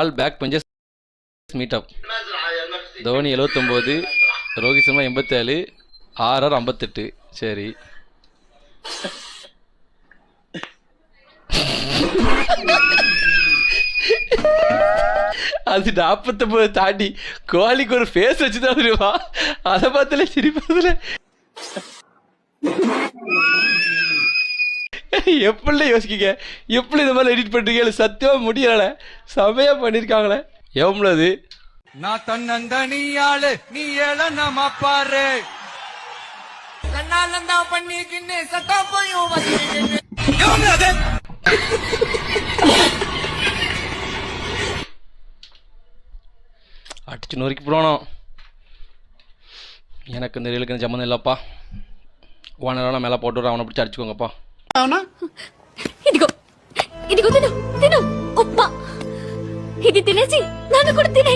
All back benches meetup. Dhoni 79, Rohit Sharma 87, RR 58. சரி, அது 49 தாண்டி கோலிக்கு ஒரு ஃபேஸ் வச்சுதான் தெரியுமா? அதை பார்த்தாலே சிரிப்பதுல எப்படி யோசிக்கீங்க? எப்படி இந்த மாதிரி எடிட் பண்றீங்க? சத்தியமா முடியல. செமையா பண்ணிருக்காங்களே. எவ்வளவு அது? நான் தன்னந்தனியாளு நீ ஏளனமா பாரு கண்ணாலந்தா பண்ணிக்கின்னு சத்தா போயும் அடிச்சு நொறுக்கி போடணும். எனக்கு இந்த ரீலுக்கு சம்மந்தம் இல்லப்பா. ஓனரான மேலே போட்டு அவனை பிடிச்சி அடிச்சுக்கோங்கப்பா. ఇదిగో ఇదిగో తిను తిను ఉప్మా ఇది తినేసి నాన్న కూడా తినే